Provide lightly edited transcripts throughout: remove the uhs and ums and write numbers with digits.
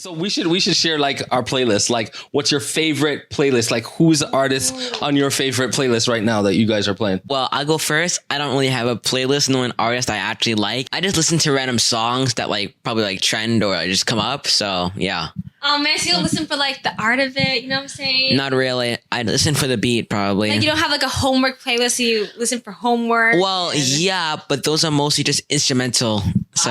So we should share like our playlist. Like, what's your favorite playlist? Like, who's the artist on your favorite playlist right now that you guys are playing? Well, I'll go first. I don't really have a playlist knowing artist I actually like. I just listen to random songs that like probably like trend or just come up. So yeah. Oh man, so you don't listen for like the art of it, you know what I'm saying? Not really. I listen for the beat probably. Like you don't have like a homework playlist, so you listen for homework. Well, yeah, but those are mostly just instrumental. So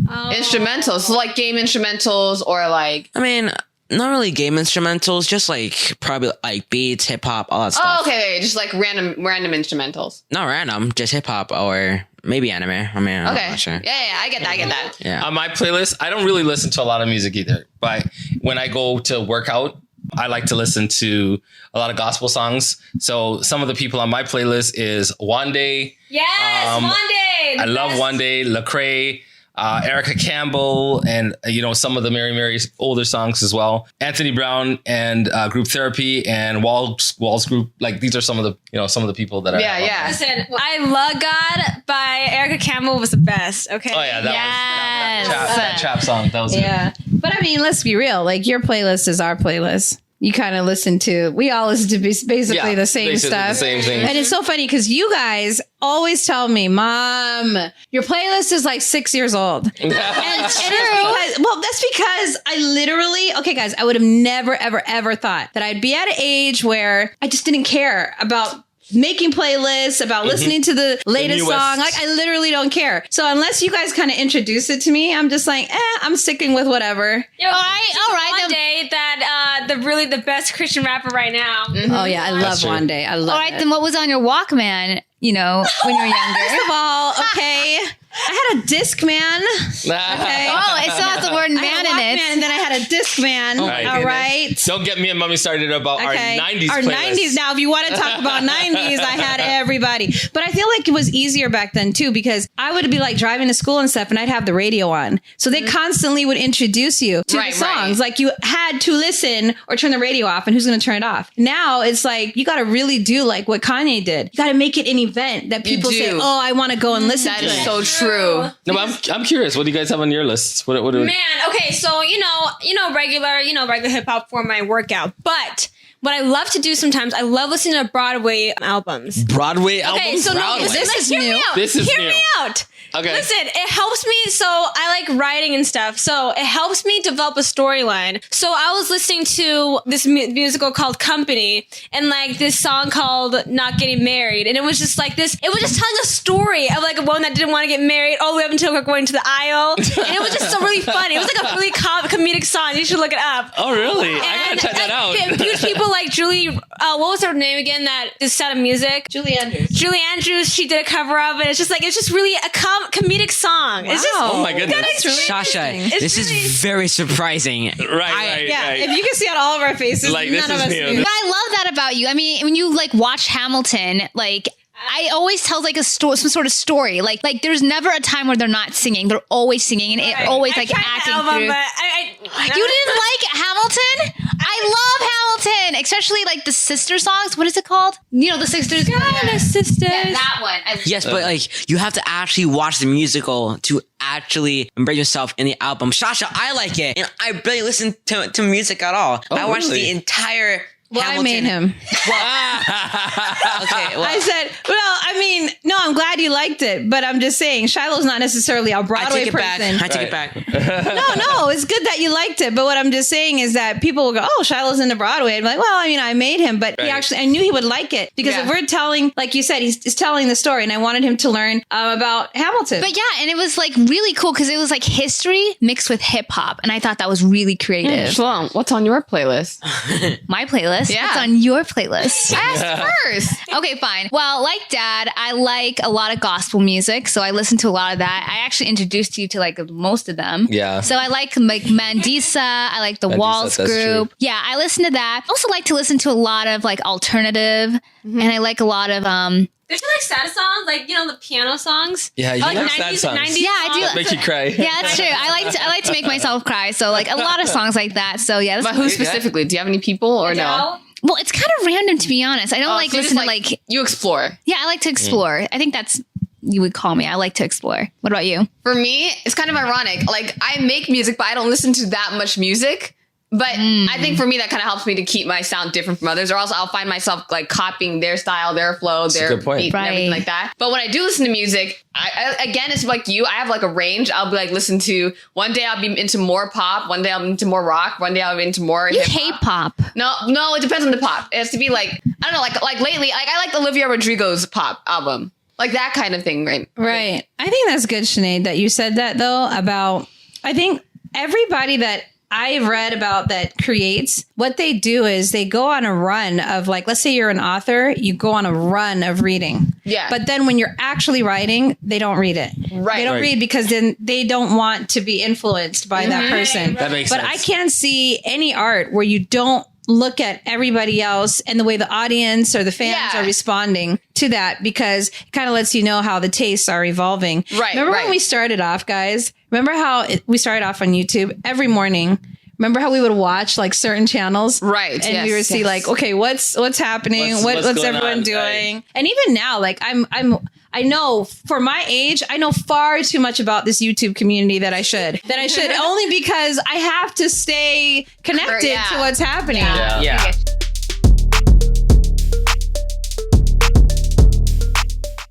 Instrumentals, so like game instrumentals or like. I mean, not really game instrumentals, just like probably like beats, hip hop, all that stuff. Oh, okay, just like random instrumentals. Not random, just hip hop or maybe anime. I mean, I'm Okay, not sure. yeah, I get that. Yeah. On my playlist, I don't really listen to a lot of music either. But when I go to work out, I like to listen to a lot of gospel songs. So some of the people on my playlist is Wande. Yes, Wande. I love Wande, Lecrae, Erica Campbell, and some of the Mary Mary's older songs as well. Anthony Brown and Group Therapy and Wall's Group. Like these are some of the people that I Listen, I Love God by Erica Campbell was the best. Okay. Oh yeah, that trap song. That was Yeah. But I mean, let's be real. Like your playlist is our playlist. You kind of we all listen to basically the same stuff. The same thing. And it's so funny because you guys always tell me, Mom, your playlist is like 6 years old. And that's because I literally, okay, guys, I would have never, ever, ever thought that I'd be at an age where I just didn't care about making playlists, about listening to the latest song. Like I literally don't care. So unless you guys kind of introduce it to me, I'm just like, I'm sticking with whatever. All right. One day that the best Christian rapper right now. Mm-hmm. Oh yeah, I love Wande. I love. All right, then what was on your Walkman? When you were younger. First of all, okay. I had a Discman. Okay. Oh, it still has the word man in it. And then I had a Discman. All right. Don't get me and Mommy started about our 90s Our playlist. 90s. Now, if you want to talk about 90s, I had everybody. But I feel like it was easier back then, too, because I would be like driving to school and stuff, and I'd have the radio on. So they constantly would introduce you to the songs. Right. Like you had to listen or turn the radio off, and who's going to turn it off? Now it's like you got to really do like what Kanye did. You got to make it an event that people say, oh, I want to go and listen to it. That is so true. No, but I'm curious. What do you guys have on your lists? What Man, okay, so regular hip hop for my workout. But what I love to do sometimes, I love listening to Broadway albums. Broadway albums? Okay, so Broadway. this is new. Hear me out. Okay. Listen, it helps me. So I like writing and stuff. So it helps me develop a storyline. So I was listening to this musical called Company and like this song called Not Getting Married. And it was just like this. It was just telling a story of like a woman that didn't want to get married all the way up until going to the aisle. And it was just so really funny. It was like a really comedic song. You should look it up. Oh, really? I gotta check that out. Huge people like Julie, what was her name again? That is Sound of Music? Julie Andrews. Julie Andrews, she did a cover of it. It's just really a comedic song. Wow. It's just, oh my goodness. It's really Sasha, this is very surprising. Right. If you can see on all of our faces, like, none of us knew. But I love that about you. I mean, when you like watch Hamilton, like I always tell like some sort of story. Like there's never a time where they're not singing. They're always singing and it always like acting through. You didn't like Hamilton? I love Hamilton, especially like the sister songs. What is it called? The sisters. Yeah, sisters. Yeah, that one. Yes, but like you have to actually watch the musical to actually immerse yourself in the album. Sasha, I like it, and I barely listen to music at all. I watched the entire. Well, Hamilton. I made him. Okay. Well, I said, no, I'm glad you liked it, but I'm just saying, Shiloh's not necessarily a Broadway person. I take it back. No, it's good that you liked it, but what I'm just saying is that people will go, oh, Shiloh's into Broadway. I'm like, well, I mean, I made him, but I knew he would like it because if we're telling, like you said, he's telling the story, and I wanted him to learn about Hamilton. But yeah, and it was like really cool because it was like history mixed with hip hop, and I thought that was really creative. Shalom, what's on your playlist? My playlist? Yeah. It's on your playlist. I asked first. Okay, fine. Well, like Dad, I like a lot of gospel music, so I listen to a lot of that. I actually introduced you to like most of them. Yeah. So I like Mandisa. I like the Walls Group. True. Yeah, I listen to that. I also like to listen to a lot of like alternative, and I like a lot of There's like sad songs, like the piano songs. Yeah, you like sad songs. 90s Yeah, I do. That makes you cry. Yeah, that's true. I like to make myself cry. So like a lot of songs like that. So yeah. But who specifically? Do you have any people or no? Well, it's kind of random to be honest. I don't like so listen to you explore. Yeah, I like to explore. I think that's you would call me. I like to explore. What about you? For me, it's kind of ironic. Like, I make music, but I don't listen to that much music. But I think for me, that kind of helps me to keep my sound different from others, or else I'll find myself like copying their style, their flow, their beat, and everything like that. But when I do listen to music, I again, it's like you. I have like a range. I'll be like, listen to, one day I'll be into more pop, one day I'll be into more rock, one day I'll be into more You hip-hop. hate pop. No, it depends on the pop. It has to be like, I don't know, like lately, like I like Olivia Rodrigo's pop album. Like that kind of thing, right? Right. I think that's good, Sinead, that you said that though, about, I think everybody that I've read about that creates, what they do is they go on a run of, like, let's say you're an author, you go on a run of reading. Yeah. But then when you're actually writing, they don't read it. Right. They don't read because then they don't want to be influenced by that person. That makes but sense. I can't see any art where you don't look at everybody else and the way the audience or the fans are responding to that, because it kind of lets you know how the tastes are evolving. Right. Remember when we started off, guys? Remember how we started off on YouTube every morning? Remember how we would watch like certain channels? Right. And we would see like, okay, what's happening? What's going everyone on? doing? Right. And even now, like I know for my age, I know far too much about this YouTube community that I should only because I have to stay connected to what's happening. Yeah.